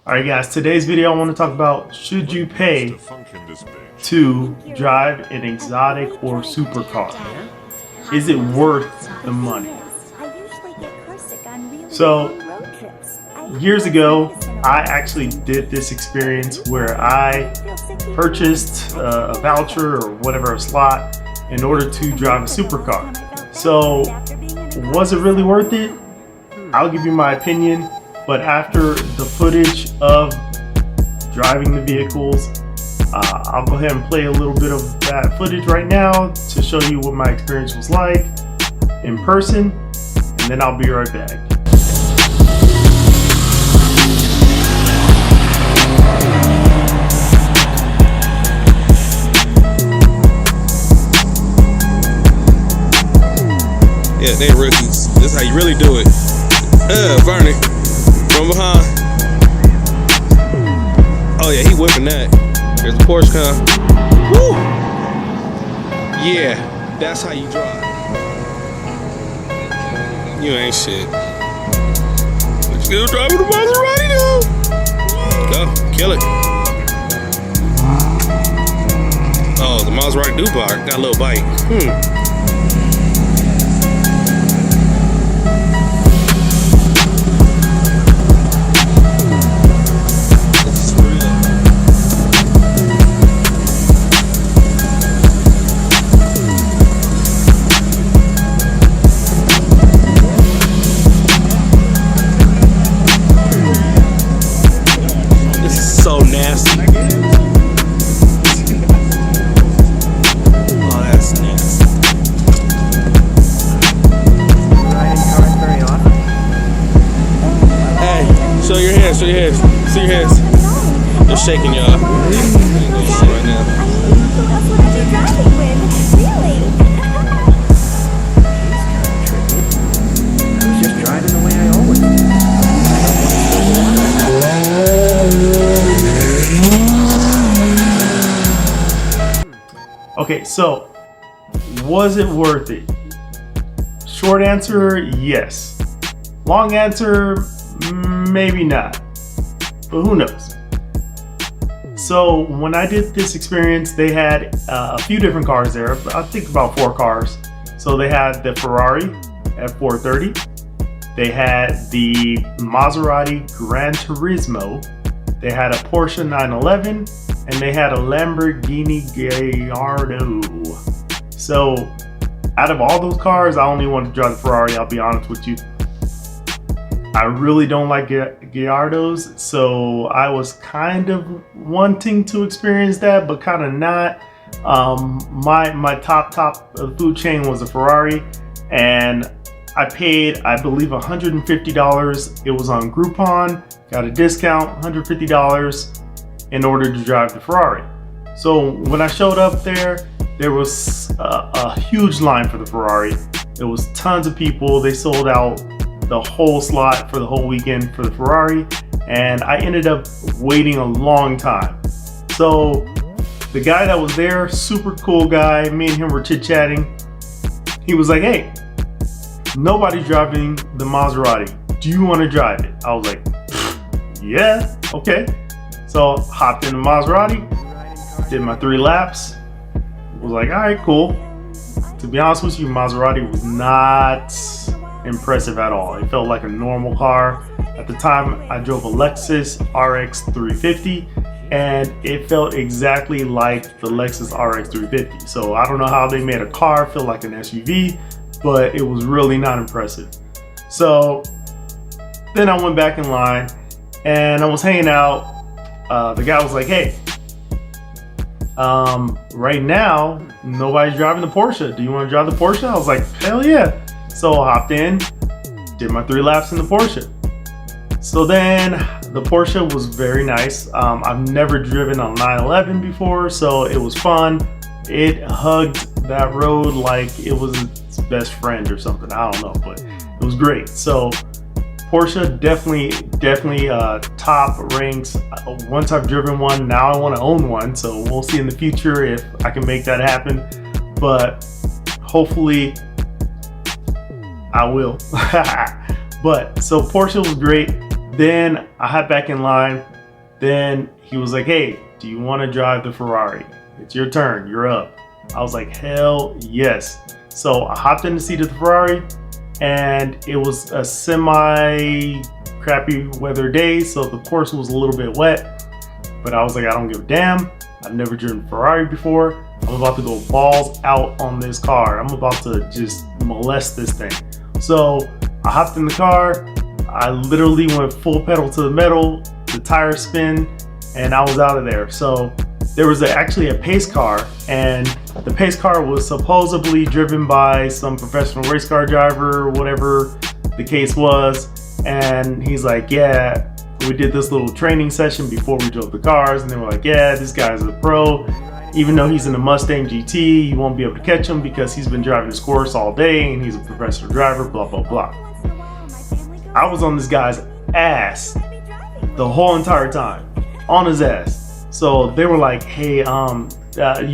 Alright guys, today's video I want to talk about, should you pay to drive an exotic or supercar? Is it worth the money? So, years ago, I actually did this experience where I purchased a voucher or whatever, a slot, in order to drive a supercar. So, was it really worth it? I'll give you my opinion. But after the footage of driving the vehicles, I'll go ahead and play a little bit of that footage right now to show you what my experience was like in person, and then I'll be right back. Yeah, they rookies. This is how you really do it. Bernie. From behind. Oh yeah, he whipping that. There's a Porsche car. Woo! Yeah, that's how you drive. You ain't shit. But you still driving the Maserati though. Go, kill it. Oh, the Maserati got a little bite. So nasty. Oh, that's nasty. Hey, show your hands, show your hands. See your hands. They're shaking, y'all. Right now. Just driving the way I always do. Okay, so was it worth it? Short answer, yes. Long answer, maybe not. But who knows? So when I did this experience, they had a few different cars there. I think about 4 cars. So they had the Ferrari F430. They had the Maserati Granturismo. They had a Porsche 911. And they had a Lamborghini Gallardo. So out of all those cars, I only wanted to drive the Ferrari, I'll be honest with you. I really don't like Gallardos, so I was kind of wanting to experience that, but kind of not. My top of the food chain was a Ferrari, and I paid, I believe, $150. It was on Groupon, got a discount, $150. In order to drive the Ferrari. So when I showed up there was a huge line for the Ferrari. There was tons of people. They sold out the whole slot for the whole weekend for the Ferrari, and I ended up waiting a long time. So the guy that was there, super cool guy, me and him were chit-chatting. He was like, hey, nobody's driving the Maserati. Do you want to drive it? I was like, yeah, okay. So hopped in the Maserati, did my 3 laps, was like, all right, cool. To be honest with you, Maserati was not impressive at all. It felt like a normal car. At the time, I drove a Lexus RX 350, and it felt exactly like the Lexus RX 350. So I don't know how they made a car feel like an SUV, but it was really not impressive. So then I went back in line, and I was hanging out. The guy was like, hey, right now, nobody's driving the Porsche. Do you want to drive the Porsche? I was like, hell yeah. So I hopped in, did my 3 laps in the Porsche. So then the Porsche was very nice. I've never driven a 911 before, so it was fun. It hugged that road like it was its best friend or something. I don't know, but it was great. So Porsche definitely top ranks. Once I've driven one, now I want to own one, so we'll see in the future if I can make that happen, but hopefully I will. But so Porsche was great. Then I hopped back in line, Then he was like, hey, do you want to drive the Ferrari? It's your turn, you're up. I was like, hell yes. So I hopped in the seat of the Ferrari, and it was a semi crappy weather day, so the course was a little bit wet, but I was like, I don't give a damn. I've never driven a Ferrari before. I'm about to go balls out on this car. I'm about to just molest this thing. So I hopped in the car. I literally went full pedal to the metal, the tire spin, and I was out of there. So there was actually a pace car, and the pace car was supposedly driven by some professional race car driver, whatever the case was. And he's like, yeah, we did this little training session before we drove the cars, and they were like, yeah, this guy's a pro. Even though he's in a Mustang GT, you won't be able to catch him because he's been driving this course all day and he's a professional driver, blah, blah, blah. I was on this guy's ass the whole entire time, on his ass. So they were like, hey, you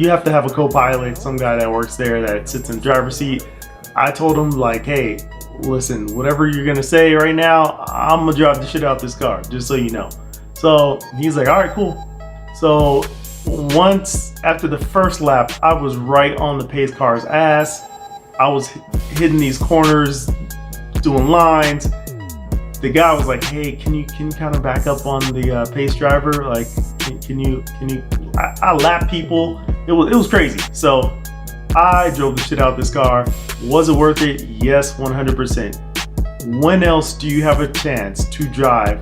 have to have a co-pilot, some guy that works there that sits in the driver's seat. I told him like, hey, listen, whatever you're gonna say right now, I'm gonna drive the shit out this car, just so you know. So he's like, all right, cool. So once after the first lap, I was right on the pace car's ass. I was hitting these corners, doing lines. The guy was like, hey, can you kind of back up on the pace driver? Like, can you? I lap people. It was crazy. So I drove the shit out of this car. Was it worth it? Yes, 100%. When else do you have a chance to drive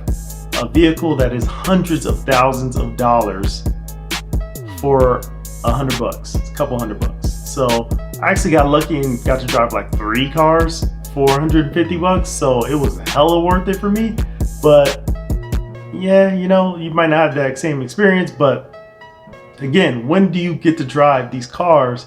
a vehicle that is hundreds of thousands of dollars for $100, a couple $100? So I actually got lucky and got to drive like 3 cars for $150, so it was hella worth it for me. But yeah, you know, you might not have that same experience, but again, when do you get to drive these cars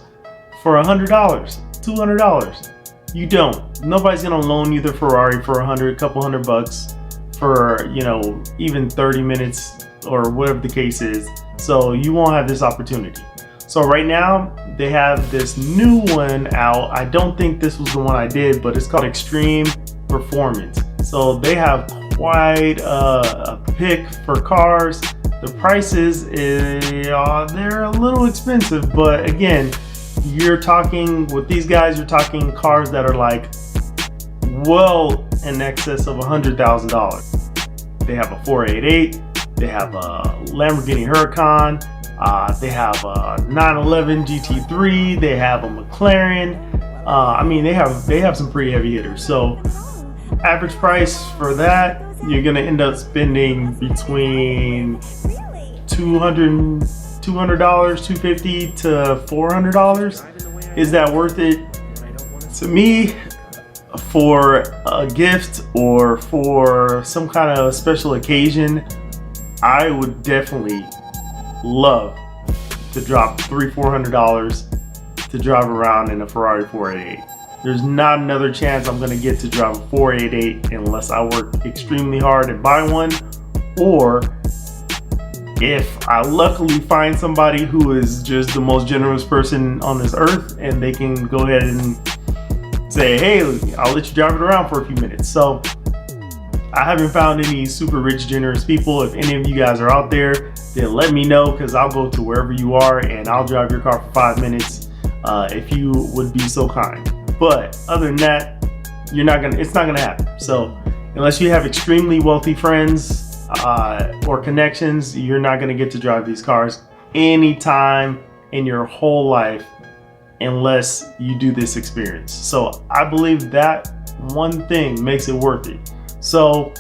for $100, $200? You don't. Nobody's gonna loan you the Ferrari for a couple $100 for, you know, even 30 minutes or whatever the case is. So you won't have this opportunity. So right now they have this new one out. I don't think this was the one I did, but it's called Xtreme Performance. So they have quite a pick for cars. The prices, they're a little expensive, but again, you're talking with these guys, you're talking cars that are like well in excess of $100,000. They have a 488, they have a Lamborghini Huracan, they have a 911 GT3, they have a McLaren. I mean, they have some pretty heavy hitters. So average price for that, you're gonna end up spending between $200, $250 to $400. Is that worth it? To me, for a gift or for some kind of special occasion, I would definitely love to drop $300-$400 to drive around in a Ferrari 488. There's not another chance I'm gonna get to drive a 488 unless I work extremely hard and buy one, or if I luckily find somebody who is just the most generous person on this earth and they can go ahead and say, hey, I'll let you drive it around for a few minutes. So I haven't found any super rich, generous people. If any of you guys are out there, then let me know, because I'll go to wherever you are and I'll drive your car for 5 minutes if you would be so kind. But other than that, it's not gonna happen. So unless you have extremely wealthy friends or connections, you're not gonna get to drive these cars anytime in your whole life unless you do this experience. So I believe that one thing makes it worth it. So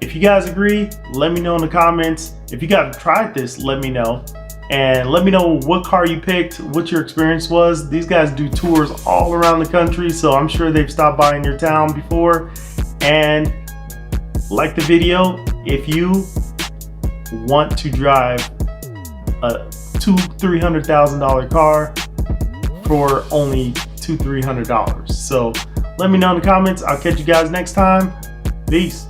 if you guys agree, let me know in the comments. If you guys tried this, let me know. And let me know what car you picked, what your experience was. These guys do tours all around the country, so I'm sure they've stopped by in your town before. And like the video if you want to drive a $200,000-$300,000 car for only $200-$300. So let me know in the comments. I'll catch you guys next time. Peace.